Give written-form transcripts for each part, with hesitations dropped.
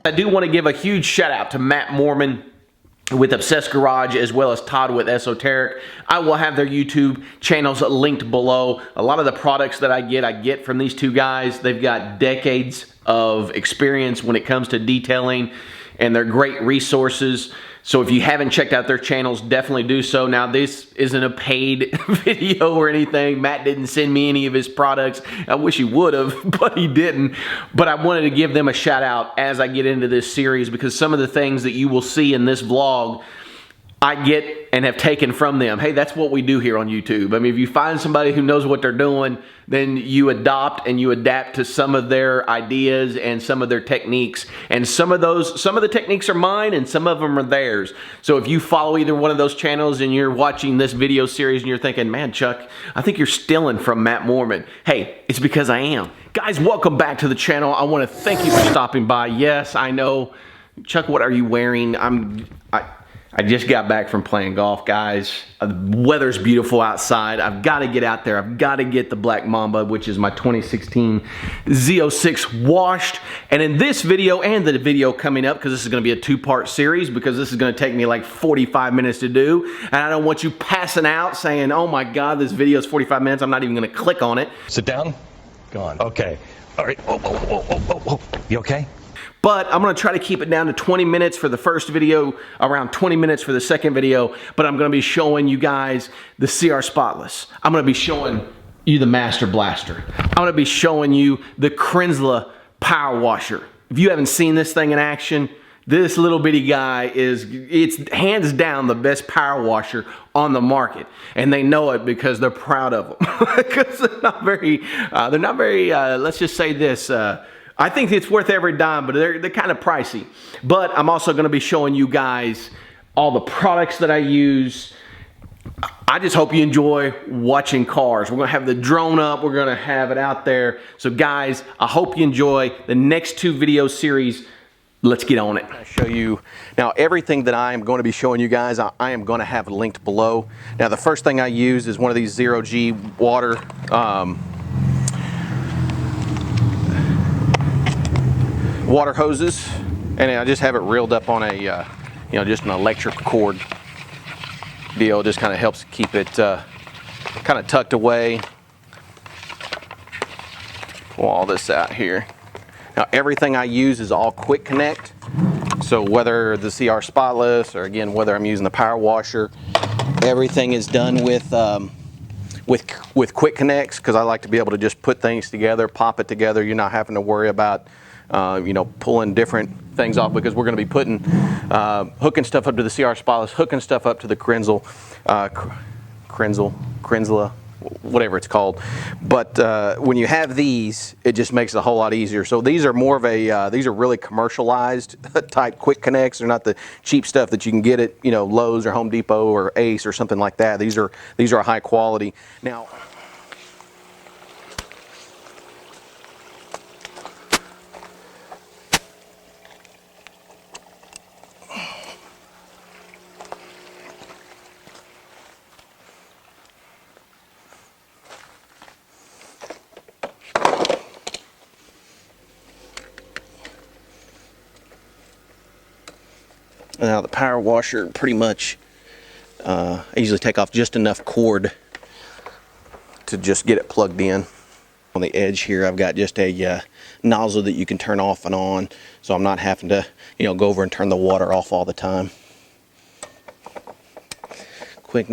I do want to give a huge shout out to Matt Mormon with Obsessed Garage, as well as Todd with Esoteric. I will have their YouTube channels linked below. A lot of the products that I get from these two guys. They've got decades of experience when it comes to detailing, and they're great resources. So if you haven't checked out their channels, definitely do so. Now, this isn't a paid video or anything. Matt didn't send me any of his products. I wish he would have, but he didn't. But I wanted to give them a shout out as I get into this series, because some of the things that you will see in this vlog, I get and have taken from them. Hey, that's what we do here on YouTube. I mean, if you find somebody who knows what they're doing, then you adopt and you adapt to some of their ideas and some of their techniques. And some of the techniques are mine and some of them are theirs. So if you follow either one of those channels and you're watching this video series and you're thinking, man, Chuck, I think you're stealing from Matt Mormon. Hey, it's because I am. Guys, welcome back to the channel. I want to thank you for stopping by. Yes, I know. Chuck, what are you wearing? I just got back from playing golf, guys. The weather's beautiful outside. I've got to get out there. I've got to get the Black Mamba, which is my 2016 Z06 washed. And in this video and the video coming up, because this is going to be a two-part series, because this is going to take me like 45 minutes to do, and I don't want you passing out saying, oh my God, this video is 45 minutes. I'm not even going to click on it. Sit down. Go on. Okay. All right. Whoa. You okay? But I'm going to try to keep it down to 20 minutes for the first video, around 20 minutes for the second video. But I'm going to be showing you guys the CR Spotless. I'm going to be showing you the Master Blaster. I'm going to be showing you the Kranzle Power Washer. If you haven't seen this thing in action, this little bitty guy it's hands down the best power washer on the market. And they know it because they're proud of them. Because they're not very, let's just say this, I think it's worth every dime, but they're kind of pricey. But I'm also going to be showing you guys all the products that I use. I just hope you enjoy watching cars. We're going to have the drone up. We're going to have it out there. So guys, I hope you enjoy the next two video series. Let's get on it. I'll show you now everything that I am going to be showing you guys. I am going to have linked below. Now the first thing I use is one of these 0G water hoses, and I just have it reeled up on a just an electric cord deal. Just kind of helps keep it kind of tucked away. Pull all this out here. Now everything I use is all quick connect, so whether the CR Spotless or again whether I'm using the power washer, everything is done with quick connects, because I like to be able to just put things together, pop it together. You're not having to worry about pulling different things off, because we're going to be putting, hooking stuff up to the CR Spotless, hooking stuff up to the Kranzle, whatever it's called. But when you have these, it just makes it a whole lot easier. So these are more of a, these are really commercialized type quick connects. They're not the cheap stuff that you can get at, Lowe's or Home Depot or Ace or something like that. These are high quality. Now, the power washer, pretty much, I usually take off just enough cord to just get it plugged in. On the edge here, I've got just a nozzle that you can turn off and on, so I'm not having to, go over and turn the water off all the time. Quick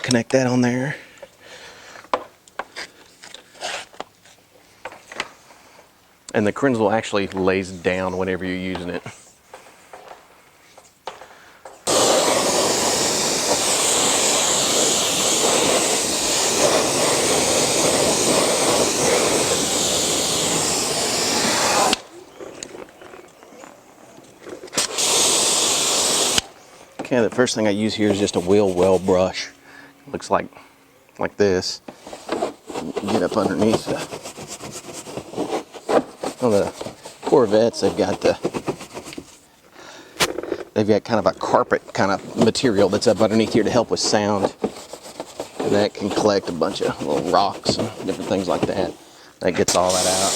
connect that on there. And the Kranzle actually lays down whenever you're using it. Okay, the first thing I use here is just a wheel well brush. Looks like this. Get up underneath. On the Corvettes, they've got kind of a carpet kind of material that's up underneath here to help with sound, and that can collect a bunch of little rocks and different things like that. That gets all that out.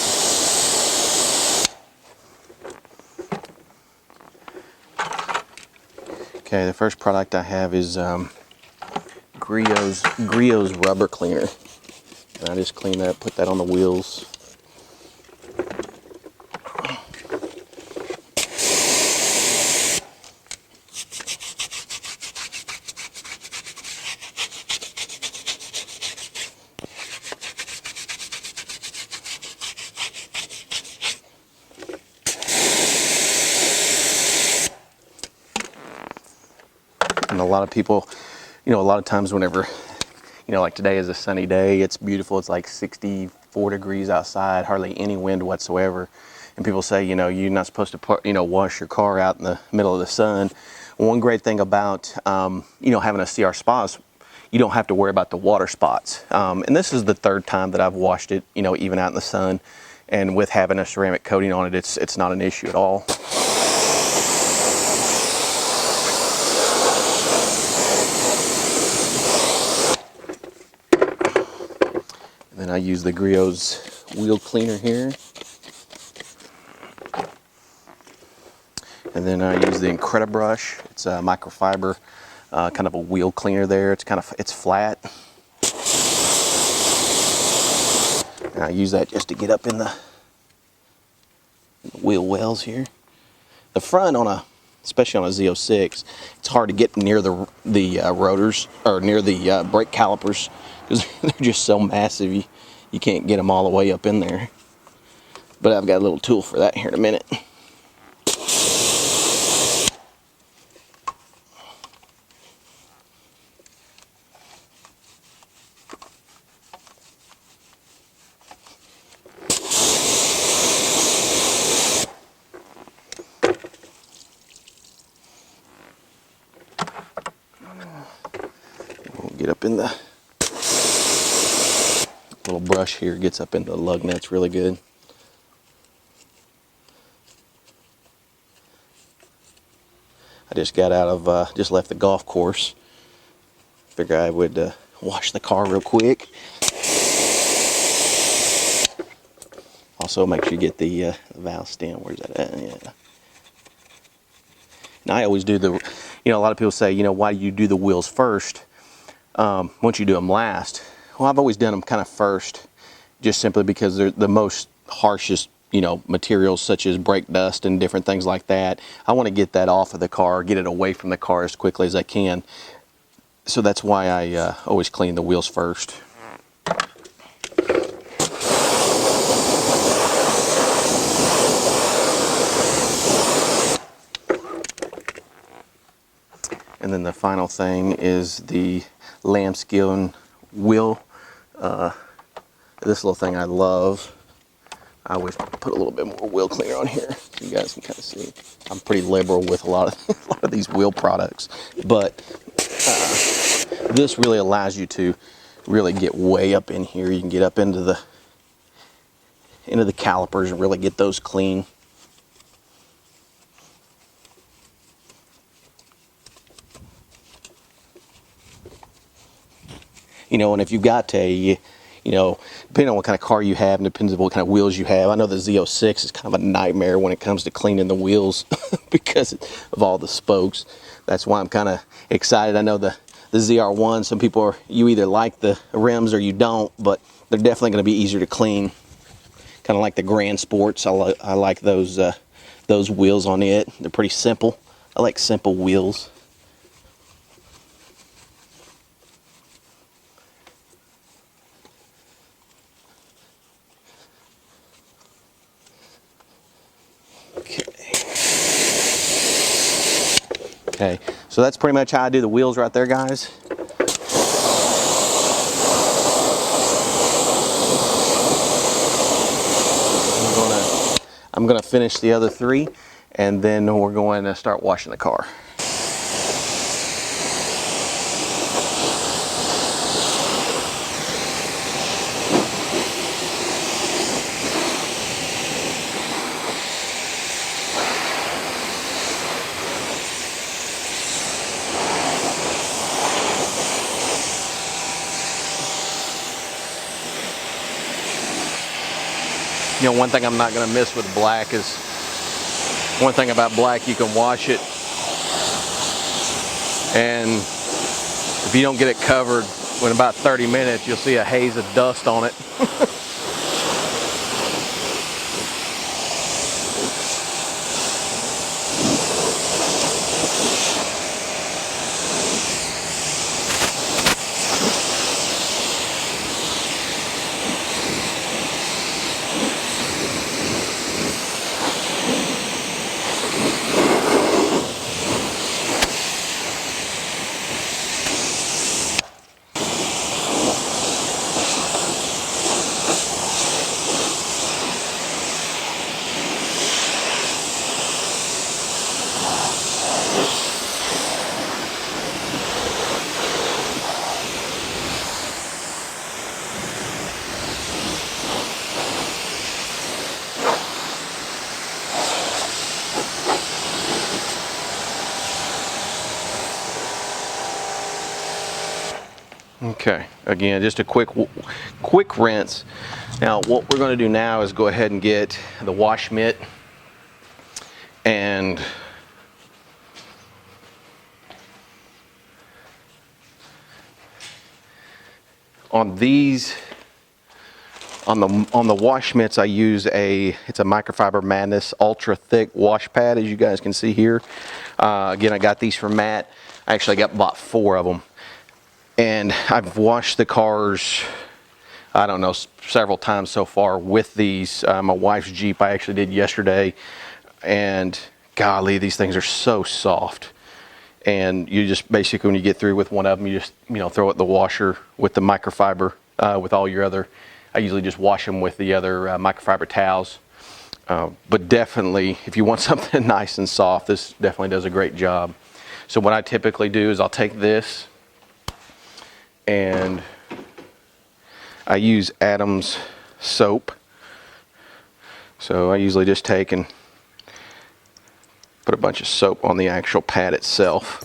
Okay, the first product I have is Griot's rubber cleaner. And I just clean that, put that on the wheels. And a lot of people, you know, a lot of times whenever, you know, like today is a sunny day, it's beautiful, it's like 64 degrees outside, hardly any wind whatsoever. And people say, you know, you're not supposed to, you know, wash your car out in the middle of the sun. One great thing about, you know, having a CR spa is you don't have to worry about the water spots. And this is the third time that I've washed it, you know, even out in the sun. And with having a ceramic coating on it, it's not an issue at all. And then I use the Griot's wheel cleaner here. And then I use the Incredibrush. It's a microfiber, kind of a wheel cleaner there. It's flat. And I use that just to get up in the wheel wells here. The front especially on a Z06, it's hard to get near the rotors, or near the brake calipers, because they're just so massive you can't get them all the way up in there. But I've got a little tool for that here in a minute. We'll get up in the little brush here, gets up into the lug nuts really good. I just got out of, just left the golf course. Figure I would wash the car real quick. Also, make sure you get the valve stem. Where's that at? Yeah. Now, I always do you know, a lot of people say, you know, why do you do the wheels first once you do them last? Well, I've always done them kind of first, just simply because they're the most harshest, you know, materials such as brake dust and different things like that. I want to get that off of the car, get it away from the car as quickly as I can. So that's why I always clean the wheels first. And then the final thing is the lambskin wheel. This little thing I love. I always put a little bit more wheel cleaner on here so you guys can kind of see. I'm pretty liberal with a lot of these wheel products, but this really allows you to really get way up in here. You can get up into the calipers and really get those clean. You know, and if you've got you know, depending on what kind of car you have and depends on what kind of wheels you have. I know the Z06 is kind of a nightmare when it comes to cleaning the wheels because of all the spokes. That's why I'm kind of excited. I know the ZR1, some people you either like the rims or you don't, but they're definitely going to be easier to clean. Kind of like the Grand Sports. I like those wheels on it. They're pretty simple. I like simple wheels. Okay, so that's pretty much how I do the wheels right there, guys. I'm gonna finish the other three, and then we're going to start washing the car. You know, one thing I'm not going to miss with black is, one thing about black, you can wash it And if you don't get it covered, in about 30 minutes, you'll see a haze of dust on it. Okay, again, just a quick rinse. Now, what we're going to do now is go ahead and get the wash mitt, and on these, on the wash mitts, I use it's a Microfiber Madness ultra thick wash pad, as you guys can see here. Again, I got these from Matt. I actually bought 4 of them. And I've washed the cars, I don't know, several times so far with these. My wife's Jeep I actually did yesterday. And golly, these things are so soft. And you just basically, when you get through with one of them, you just, throw it in the washer with the microfiber, with all your other, I usually just wash them with the other microfiber towels. But definitely, if you want something nice and soft, this definitely does a great job. So what I typically do is I'll take this, and I use Adam's soap. So I usually just take and put a bunch of soap on the actual pad itself,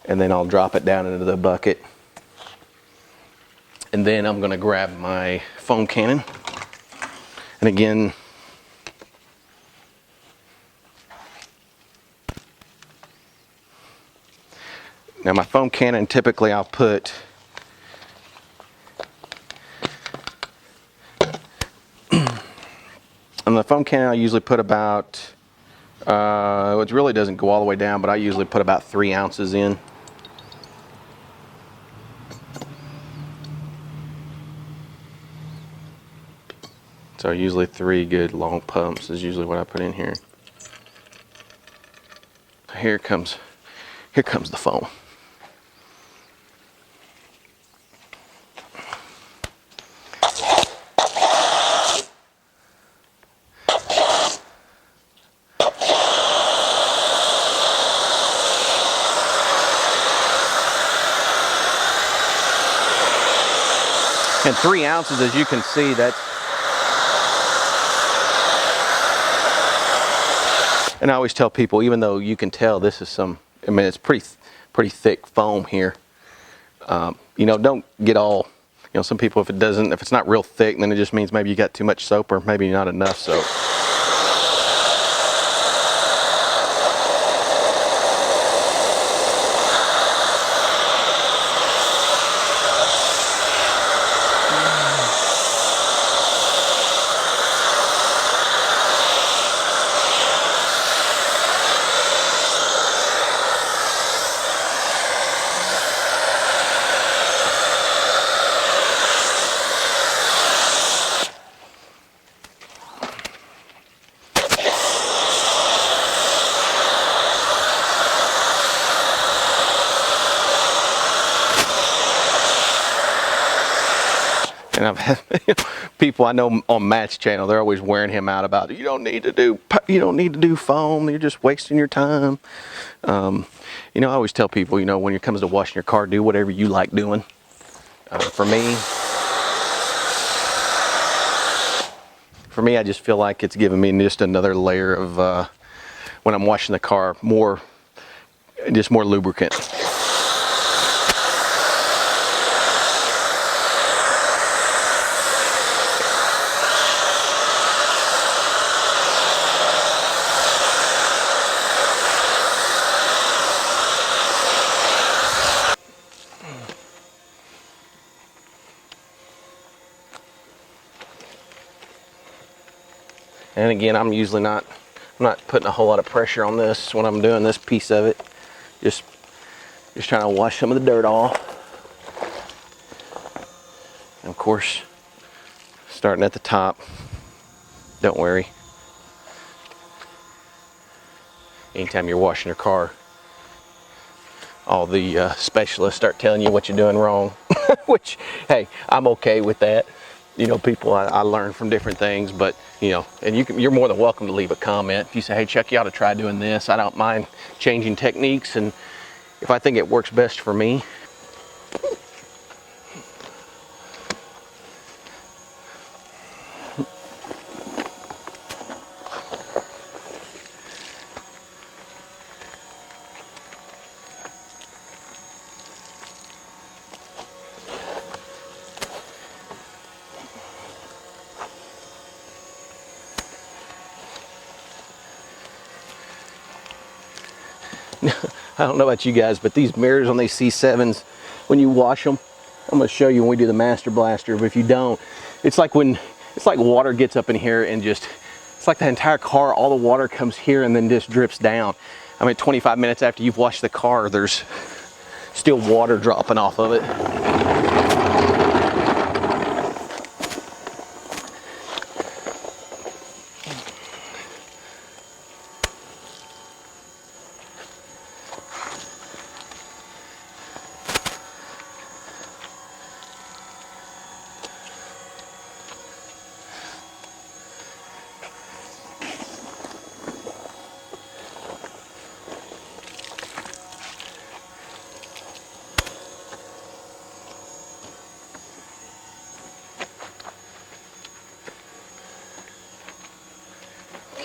and then I'll drop it down into the bucket. And then I'm going to grab my foam cannon, and again, now my foam cannon, typically I'll put on the foam cannon, I usually put about, it really doesn't go all the way down, but I usually put about 3 ounces in. So usually 3 good long pumps is usually what I put in here. Here comes the foam. And 3 ounces, as you can see, that's, and I always tell people, even though you can tell this is it's pretty thick foam here. Don't get all, some people, if it's not real thick, then it just means maybe you got too much soap or maybe not enough soap. And I've had people I know on Matt's channel, they're always wearing him out about, you don't need to do foam, you're just wasting your time. I always tell people, when it comes to washing your car, do whatever you like doing. For me, I just feel like it's giving me just another layer of, when I'm washing the car, more lubricant. And again, I'm not putting a whole lot of pressure on this when I'm doing this piece of it. Just trying to wash some of the dirt off. And of course, starting at the top. Don't worry. Anytime you're washing your car, all the specialists start telling you what you're doing wrong. Which, hey, I'm okay with that. You know, people, I learn from different things, but you know, and you're more than welcome to leave a comment. If you say, hey Chuck, you ought to try doing this, I don't mind changing techniques, and if I think it works best for me. I don't know about you guys, but these mirrors on these C7s, when you wash them, I'm going to show you when we do the Master Blaster, but if you don't, it's like water gets up in here and just, it's like the entire car, all the water comes here and then just drips down. I mean, 25 minutes after you've washed the car, there's still water dropping off of it.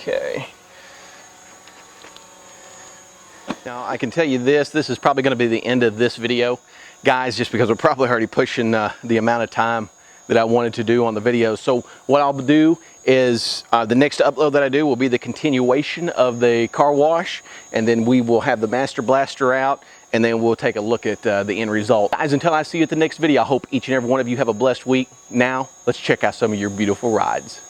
Okay. Now I can tell you this is probably going to be the end of this video, guys, just because we're probably already pushing the amount of time that I wanted to do on the video. So what I'll do is the next upload that I do will be the continuation of the car wash, and then we will have the Master Blaster out, and then we'll take a look at the end result. Guys, until I see you at the next video, I hope each and every one of you have a blessed week. Now, let's check out some of your beautiful rides.